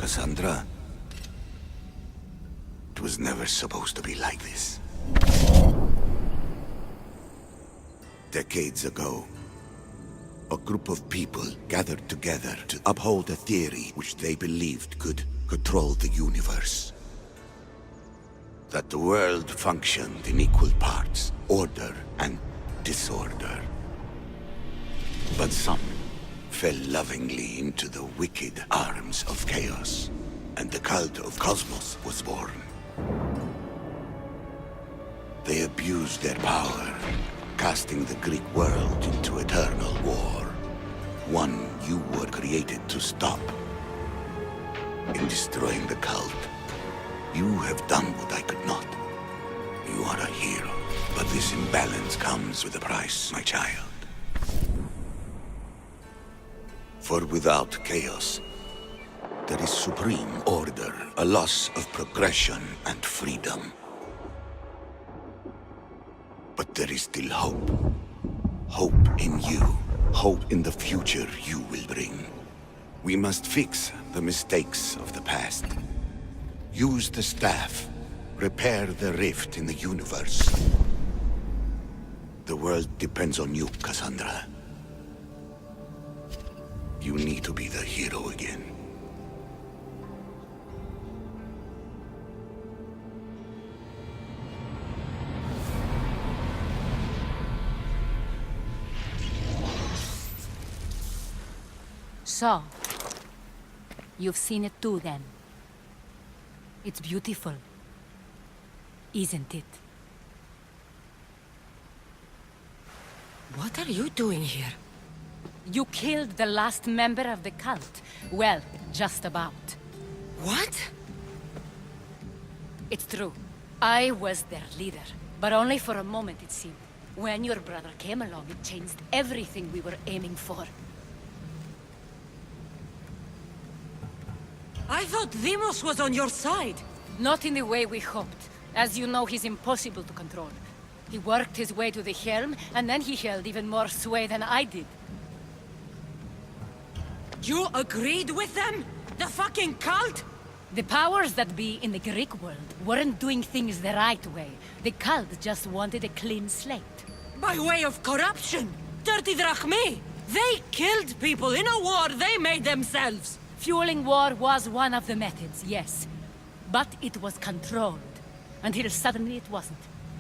Cassandra. It was never supposed to be like this. Decades ago, a group of people gathered together to uphold a theory which they believed could control the universe. That the world functioned in equal parts, order and disorder. But some fell lovingly into the wicked arms of chaos, and the cult of Cosmos was born. They abused their power, casting the Greek world into eternal war. One you were created to stop. In destroying the cult, you have done what I could not. You are a hero, but this imbalance comes with a price, my child. For without chaos, there is supreme order, a loss of progression and freedom. But there is still hope. Hope in you. Hope in the future you will bring. We must fix the mistakes of the past. Use the staff. Repair the rift in the universe. The world depends on you, Cassandra. You need to be the hero again. So, you've seen it too then. It's beautiful, isn't it? What are you doing here? You killed the last member of the cult. Well, just about. What? It's true. I was their leader, but only for a moment it seemed. When your brother came along, it changed everything we were aiming for. I thought Deimos was on your side. Not in the way we hoped. As you know, he's impossible to control. He worked his way to the helm, and then he held even more sway than I did. You agreed with them? The fucking cult? The powers that be in the Greek world weren't doing things the right way. The cult just wanted a clean slate. By way of corruption? Dirty drachmi? They killed people in a war they made themselves. Fueling war was one of the methods, yes. But it was controlled. Until suddenly it wasn't.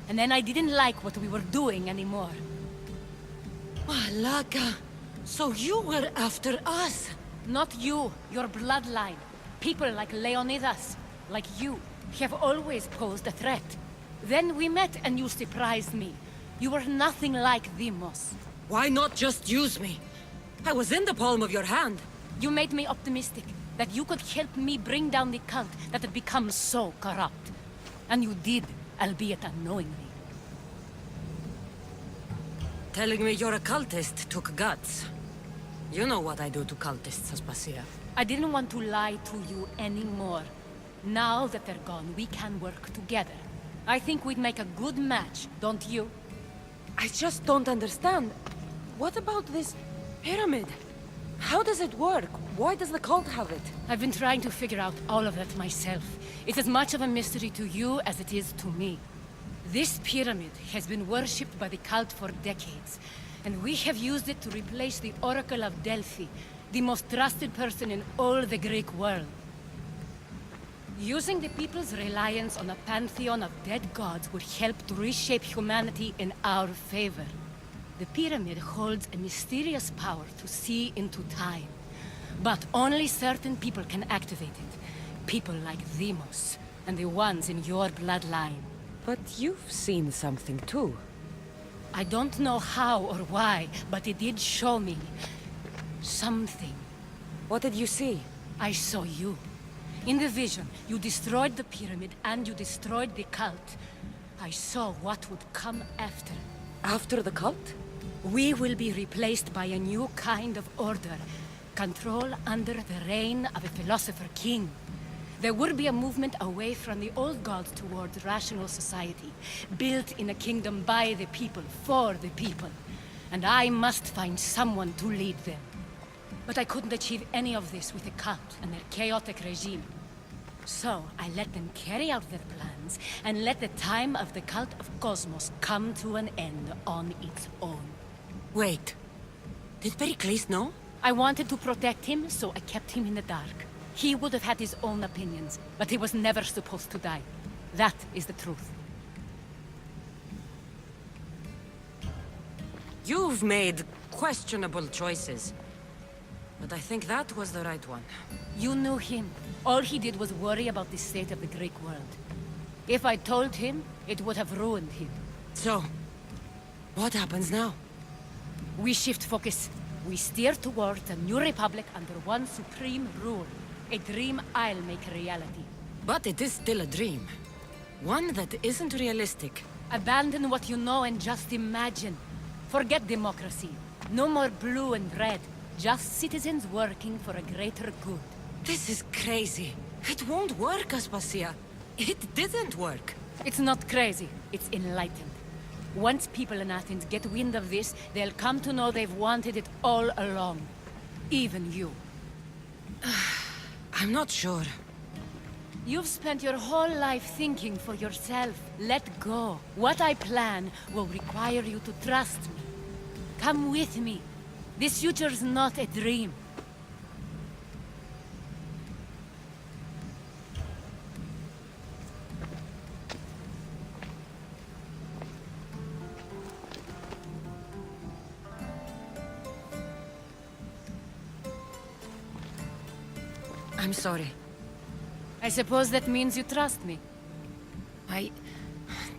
And then I didn't like what we were doing anymore. Malaka. So you were after us? Not you, your bloodline. People like Leonidas, like you, have always posed a threat. Then we met and you surprised me. You were nothing like Deimos. Why not just use me? I was in the palm of your hand. You made me optimistic that you could help me bring down the cult that had become so corrupt. And you did, albeit unknowingly. Telling me you're a cultist took guts. You know what I do to cultists, Aspasia. I didn't want to lie to you anymore. Now that they're gone, we can work together. I think we'd make a good match, don't you? I just don't understand. What about this pyramid? How does it work? Why does the cult have it? I've been trying to figure out all of that myself. It's as much of a mystery to you as it is to me. This pyramid has been worshipped by the cult for decades, and we have used it to replace the Oracle of Delphi, the most trusted person in all the Greek world. Using the people's reliance on a pantheon of dead gods would help to reshape humanity in our favor. The pyramid holds a mysterious power to see into time. But only certain people can activate it. People like Deimos, and the ones in your bloodline. But you've seen something too. I don't know how or why, but it did show me something. What did you see? I saw you. In the vision, you destroyed the pyramid and you destroyed the cult. I saw what would come after. After the cult? We will be replaced by a new kind of order. Control under the reign of a philosopher king. There would be a movement away from the old gods towards rational society, built in a kingdom by the people, for the people. And I must find someone to lead them. But I couldn't achieve any of this with the cult and their chaotic regime. So I let them carry out their plans and let the time of the cult of Cosmos come to an end on its own. Wait. Did Pericles know? I wanted to protect him, so I kept him in the dark. He would have had his own opinions, but he was never supposed to die. That is the truth. You've made questionable choices. But I think that was the right one. You knew him. All he did was worry about the state of the Greek world. If I told him, it would have ruined him. So, what happens now? We shift focus. We steer towards a new republic under one supreme rule. A dream I'll make a reality. But it is still a dream. One that isn't realistic. Abandon what you know and just imagine. Forget democracy. No more blue and red. Just citizens working for a greater good. This is crazy. It won't work, Aspasia. It didn't work. It's not crazy. It's enlightened. Once people in Athens get wind of this, they'll come to know they've wanted it all along. Even you. I'm not sure. You've spent your whole life thinking for yourself. Let go. What I plan will require you to trust me. Come with me. This future's not a dream. I'm sorry. I suppose that means you trust me. I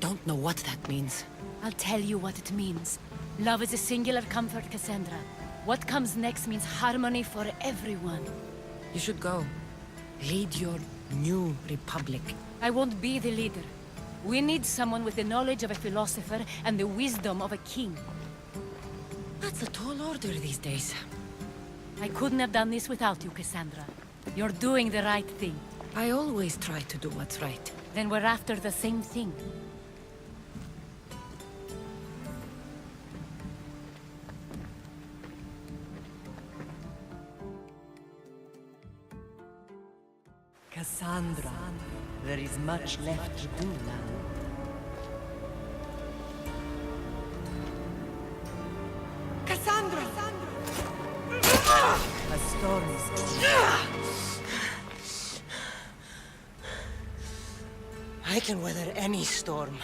don't know what that means. I'll tell you what it means. Love is a singular comfort, Cassandra. What comes next means harmony for everyone. You should go. Lead your new republic. I won't be the leader. We need someone with the knowledge of a philosopher and the wisdom of a king. That's a tall order these days. I couldn't have done this without you, Cassandra. You're doing the right thing. I always try to do what's right. Then we're after the same thing. Cassandra, there is much left to do now. Cassandra! A storm is coming. I can weather any storm.